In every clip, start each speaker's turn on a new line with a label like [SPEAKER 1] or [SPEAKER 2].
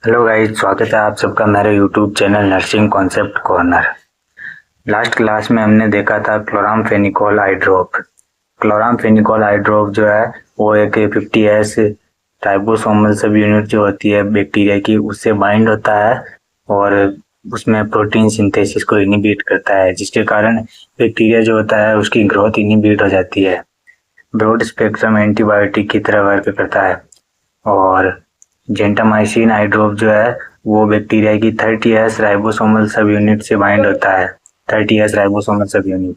[SPEAKER 1] Hello guys, स्वागत है आप सबका मेरे YouTube channel nursing concept corner. Last class में हमने देखा था क्लोरामफेनिकोल आई ड्रॉप। क्लोरामफेनिकोल आई ड्रॉप जो है वो एक 50S राइबोसोमल सब यूनिट जो होती है बैक्टीरिया की, उससे बाइंड होता है और उसमें प्रोटीन सिंथेसिस को इनिबिट करता है, जिसके कारण बैक्टीरिया जो होता है उसकी ग्रोथ इनिबिट हो जाती है। ब्रॉड स्पेक्ट्रम एंटीबायोटिक की तरह वर्क करता है। और जेंटामाइसिन आई ड्रॉप जो है वो बैक्टीरिया की 30S राइबोसोमल सब यूनिट से बाइंड होता है, 30S राइबोसोमल सब यूनिट,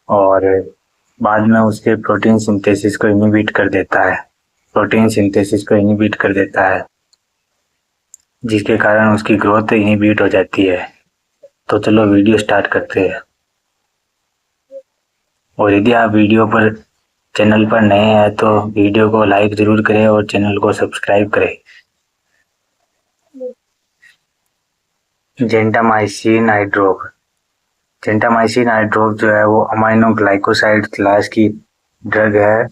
[SPEAKER 1] और बाद में उसके प्रोटीन सिंथेसिस को इनिबिट कर देता है, जिसके कारण उसकी ग्रोथ इनिबिट हो जाती है। तो चलो वीडियो स्टार्ट करते हैं। और यदि आप वीडियो पर चैनल पर नए हैं तो वीडियो को लाइक जरूर करें और चैनल को सब्सक्राइब करें। जेंटामाइसिन आई ड्रॉप जो है वो अमाइनो ग्लाइकोसाइड क्लास की ड्रग है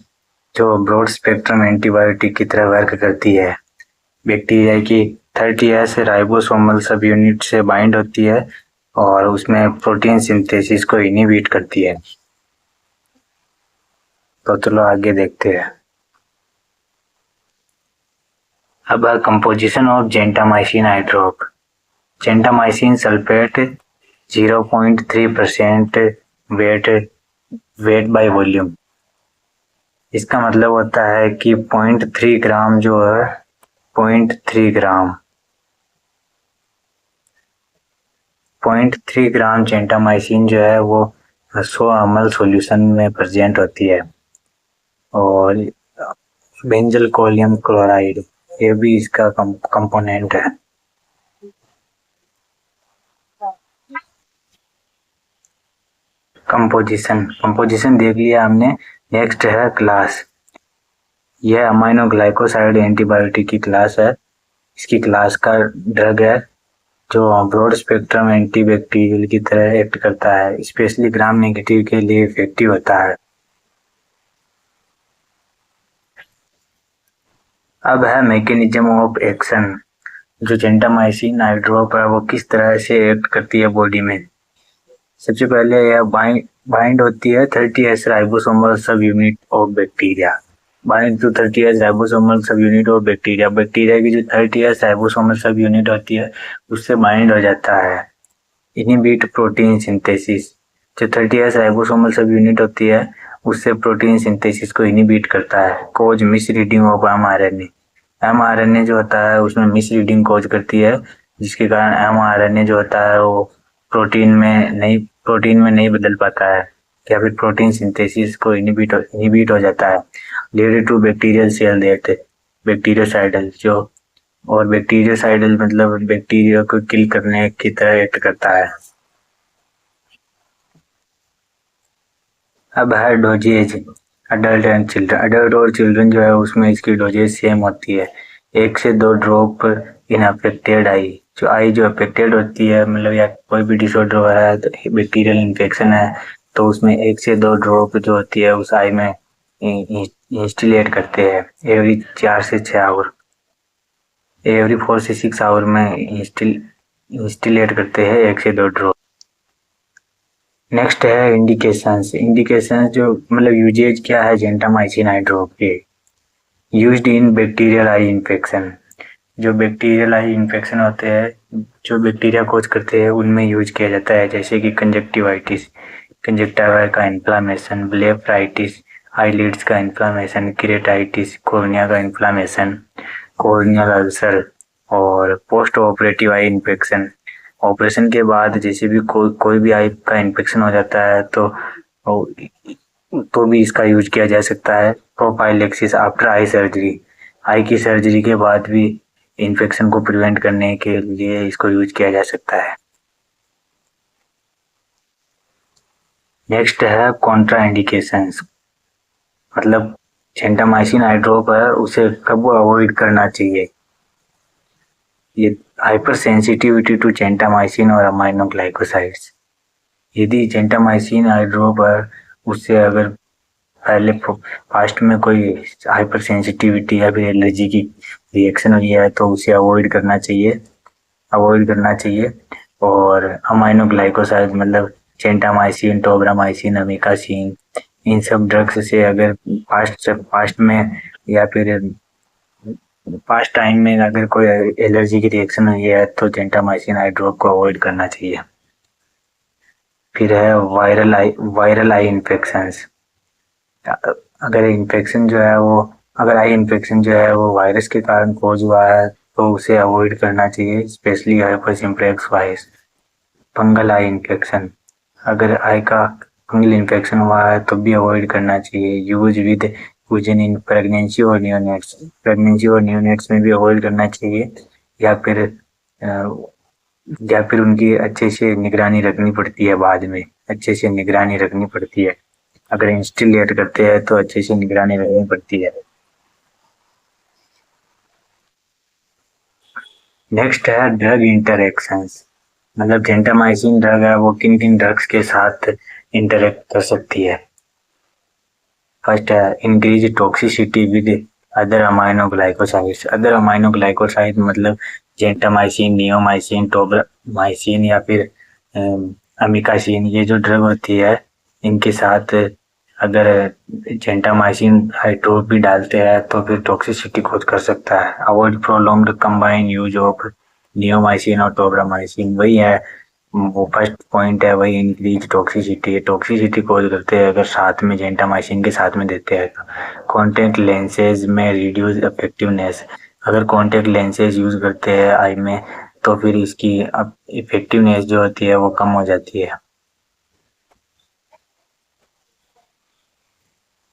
[SPEAKER 1] जो ब्रॉड स्पेक्ट्रम एंटीबायोटिक की तरह वर्क करती है। बैक्टीरिया की 30S राइबोसोमल सब यूनिट से बाइंड होती है और उसमें प्रोटीन सिंथेसिस को इनिबिट करती है। तो चलो आगे देखते हैं। अब composition of gentamicin eye drop. Gentamicin sulphate 0.3% weight by volume. इसका मतलब होता है कि 0.3 ग्राम जो है 0.3 ग्राम जेंटामाइसिन जो है वो 100 ml सॉल्यूशन में प्रेजेंट होती है। और बेंजल कोलियम क्लोराइड ये भी इसका कंपोनेंट है। कंपोजिशन देख लिया हमने। नेक्स्ट है क्लास। यह अमाइनो ग्लाइकोसाइड एंटीबायोटिक की क्लास है। इसकी क्लास का ड्रग है जो ब्रॉड स्पेक्ट्रम एंटीबैक्टीरियल की तरह एक्ट करता है, स्पेशली ग्राम नेगेटिव के लिए इफेक्टिव होता है। अब है मैकेनिज्म ऑफ एक्शन। जो जेंटामाइसिन आई ड्रॉप है वो किस तरह से एक्ट करती है बॉडी में। सबसे पहले यह बाइंड होती है 30S ribosomal subunit of bacteria. Bind to 30S ribosomal subunit of bacteria. Bacteria की जो 30S राइबोसोमल सब यूनिट होती है उससे बाइंड हो जाता है। Inhibit protein synthesis. जो 30S राइबोसोमल सब यूनिट होती है उससे प्रोटीन सिंथेसिस को इनिबिट करता है। कोज मिस रीडिंग ऑफ mRNA जो होता है उसमें मिस रीडिंग कोज करती है, जिसके कारण mRNA जो होता है वो प्रोटीन में नहीं बदल पाता है या फिर प्रोटीन सिंथेसिस को इनिबिट हो जाता है। Lead to bacterial cell death, bactericidal जो, और बैक्टीरियोसाइडल मतलब बैक्टीरिया को किल करने की तरह एक्ट करता है। अब है डोजेज। अडल्ट और चिल्ड्रन जो है उसमें इसकी डोजेज सेम होती है, 1 से 2 ड्रॉप इन अफेक्टेड आई। जो आई जो अफेक्टेड होती है मतलब या कोई भी डिसऑर्डर हो रहा है तो बैक्टीरियल इन्फेक्शन है तो उसमें 1 से 2 ड्रॉप जो होती है उस आई में इंस्टिलेट करते हैं एवरी 4 से 6 आवर, एवरी 4 से 6 आवर में इंस्टिलेट करते हैं 1 से 2 ड्रॉप। नेक्स्ट है इंडिकेशंस जो मतलब यूजेज क्या है जेंटामाइसिन आई ड्रॉप के। Used in bacterial eye infection. जो बैक्टीरियल आई इन्फेक्शन होते हैं जो बैक्टीरिया कोज करते हैं उनमें यूज किया जाता है, जैसे कि कंजक्टिवा का इन्फ्लामेशन, ब्लेफराइटिस, आईलिड्स का इन्फ्लामेशन, केरेटाइटिस, कॉर्निया का इन्फ्लामेशन, कॉर्नियल अल्सर, और post operative eye infection. Operation के बाद जैसे भी कोई भी आई का इन्फेक्शन हो जाता है तो भी इसका यूज किया जा सकता है। Prophylaxis after eye surgery. Eye की सर्जरी के बाद भी इन्फेक्शन को प्रिवेंट करने के लिए इसको यूज किया जा सकता है। नेक्स्ट है कॉन्ट्रा इंडिकेशंस, मतलब जेंटामाइसिन आई ड्रॉप है उसे कब अवॉइड करना चाहिए। ये हाइपर सेंसिटिविटी टू जेंटामाइसिन और अमाइनो ग्लाइकोसाइड्स। यदि जेंटामाइसिन आई ड्रॉप है उससे अगर पहले फास्ट में कोई हाइपर सेंसिटिविटी या फिर एलर्जी की रिएक्शन हुई है तो उसे अवॉइड करना चाहिए। और अमाइनो ग्लाइकोसाइड मतलब जेंटामाइसिन, टोब्रामाइसिन, अमीकासिन, इन सब ड्रग्स से अगर फास्ट में या फिर पास्ट टाइम में अगर कोई एलर्जी की रिएक्शन हुई है तो जेंटामाइसिन आई ड्रॉप को अवॉइड करना चाहिए। फिर है वायरल आई इन्फेक्शंस। अगर इन्फेक्शन जो है वो अगर आई इन्फेक्शन जो है वो वायरस के कारण कॉज हुआ है तो उसे अवॉइड करना चाहिए, specially hyper simplex virus. Fungal eye infection, अगर आई का फंगल इन्फेक्शन हुआ है तो भी अवॉइड करना चाहिए। यूज विद यूजन इन प्रेगनेंसी और न्यूनेट्स में भी अवॉइड करना चाहिए, या फिर उनकी अच्छे से निगरानी रखनी पड़ती है। बाद में अच्छे से निगरानी रखनी पड़ती है, अगर इंस्टिलेट करते हैं तो अच्छे से निगरानी रखनी पड़ती है। नेक्स्ट है ड्रग इंटरेक्शंस, मतलब जेंटामाइसिन ड्रग है वो किन किन ड्रग्स के साथ इंटरेक्ट कर सकती है। फर्स्ट है increase toxicity with other amino glycosides. Other amino glycoside मतलब जेंटामाइसिन, नियोमाइसिन, टोब्रामाइसिन या फिर अमीकासिन, ये जो ड्रग होती है इनके साथ अगर जेंटामाइसिन हाइड्रोप भी डालते हैं तो फिर टॉक्सिसिटी खोज कर सकता है। Avoid prolonged combine use of neomycin और टोब्रामाइसिन, वही है वो फर्स्ट पॉइंट है, वही इंक्रीज टॉक्सिसिटी कॉज करते हैं अगर साथ में जेंटामाइसिन के साथ में देते हैं। कॉन्टैक्ट लेंसेज में रिड्यूस इफेक्टिवनेस, अगर कॉन्टैक्ट लेंसेज यूज करते हैं आई में तो फिर इसकी इफेक्टिवनेस जो होती है वो कम हो जाती है।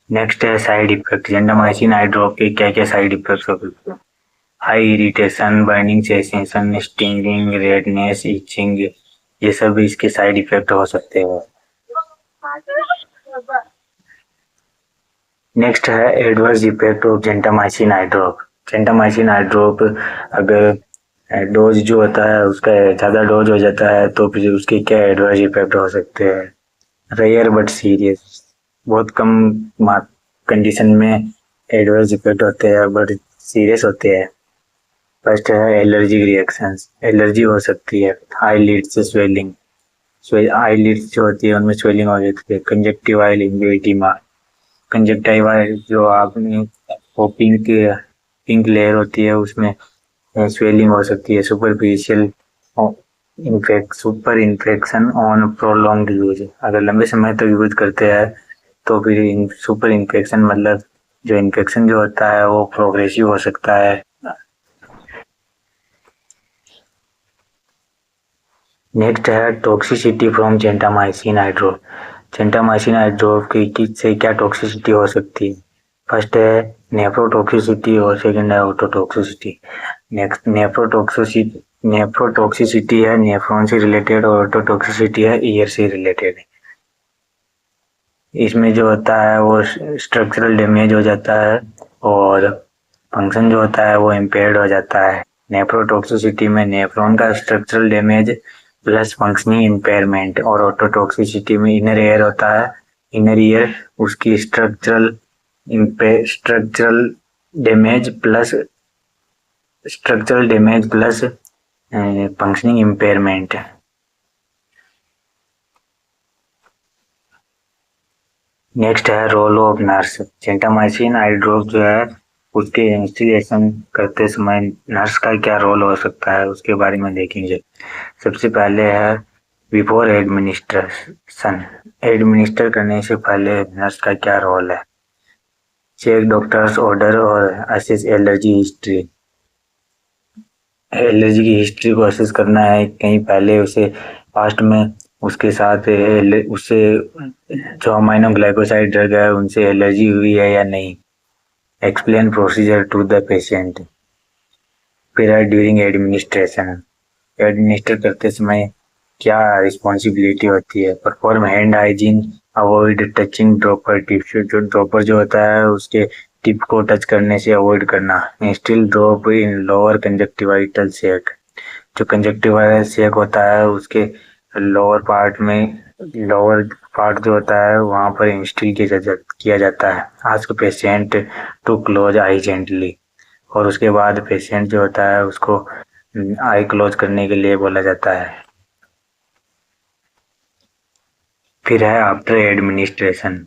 [SPEAKER 1] नेक्स्ट है side effect. Gentamicin eye drop के क्या क्या साइड इफेक्ट्स हो सकते हैं। High irritation, burning sensation, stinging, redness, itching, ये सब इसके साइड इफेक्ट हो सकते हैं। नेक्स्ट है adverse effect of gentamicin eye drop. Gentamicin eye drop अगर डोज जो होता है उसका ज़्यादा डोज हो जाता है तो फिर उसके क्या एडवर्स इफेक्ट हो सकते हैं। रेयर बट सीरियस, बहुत कम कंडीशन में एडवर्स इफेक्ट होते हैं बट सीरियस होते हैं। फर्स्ट है एलर्जिक रिएक्शंस, एलर्जी हो सकती है। आईलिड्स से स्वेलिंग, आईलिड्स जो होती है उनमें स्वेलिंग हो जाती है। कंजक्टिवाइल एंजियोइडिमा, कंजक्टिवाइल जो आपने वो पिंक लेयर होती है उसमें स्वेलिंग हो सकती है। Super infection on prolonged use, अगर लंबे समय तक यूज करते हैं तो फिर सुपर इन्फेक्शन मतलब जो इन्फेक्शन जो होता है वो प्रोग्रेसिव हो सकता है। नेक्स्ट है toxicity from gentamicin eye drop. Gentamicin eye drop की से क्या टॉक्सिसिटी हो सकती है। फर्स्ट है नेफ्रोटॉक्सिसिटी और सेकंड है ऑटोटॉक्सिसिटी। नेक्स्ट नेफ्रोटॉक्सिसिटी है नेफ्रॉन से रिलेटेड और ऑटोटॉक्सिसिटी है ईयर से रिलेटेड। इसमें जो होता है वो स्ट्रक्चरल डैमेज हो जाता है और फंक्शन जो होता है वो इम्पेयर्ड हो जाता है। नेफ्रोटॉक्सिसिटी में नेफ्रॉन का structural damage plus functioning impairment, और ऑटोटॉक्सिसिटी में इनर ईयर होता है, इनर ईयर उसकी structural damage plus functioning impairment. Next है role of nurse. Gentamicin eye drop जो है उसके इंस्टिलेशन करते समय नर्स का क्या रोल हो सकता है उसके बारे में देखेंगे। सबसे पहले है बिफोर एडमिनिस्टर करने से पहले नर्स का क्या रोल है। चेक डॉक्टर्स ऑर्डर और असेस एलर्जी हिस्ट्री, एलर्जी की हिस्ट्री को असेस करना है कहीं पहले उसे पास्ट में उसके साथ उससे जो अमाइनो ग्लाइकोसाइड ड्रग है उनसे एलर्जी हुई है या नहीं। Explain procedure to the patient. फिर है ड्यूरिंग एडमिनिस्ट्रेशन, एडमिनिस्टर करते समय क्या रिस्पॉन्सिबिलिटी होती है। Perform hand hygiene, avoid touching dropper tips, जो ड्रॉपर जो होता है उसके टिप को टच करने से अवॉइड करना। Instil drop in lower conjunctival sac, जो कंजक्टिवाइटल सेक होता है उसके लोअर पार्ट में, लोअर पार्ट जो होता है वहाँ पर इंस्टिल किया जाता है। Ask patient to close eye gently, और उसके बाद पेशेंट जो होता है उसको आई क्लोज करने के लिए बोला जाता है। फिर है आफ्टर एडमिनिस्ट्रेशन।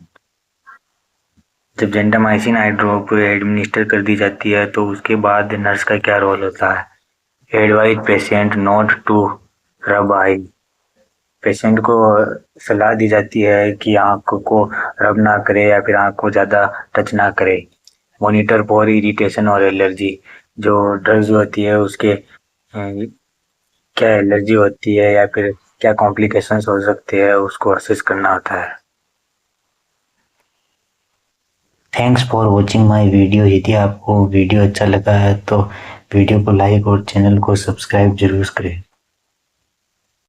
[SPEAKER 1] जब जेंटामाइसिन आई ड्रॉप एडमिनिस्टर कर दी जाती है तो उसके बाद नर्स का क्या रोल होता है? Advise patient not to rub I. Patient को सलाह दी जाती है कि आँख को रब ना करे या फिर आँख को ज़्यादा टच ना करे। मॉनिटर फॉर इरिटेशन और एलर्जी। जो ड्रग्स होती है उसके क्या एलर्जी होती है या फिर क्या कॉम्प्लिकेशंस हो सकते हैं उसको असेस करना होता है। Thanks for watching my video. यदि आपको वीडियो अच्छा लगा है तो वीडियो को लाइक और चैनल को सब्सक्राइब जरूर करें।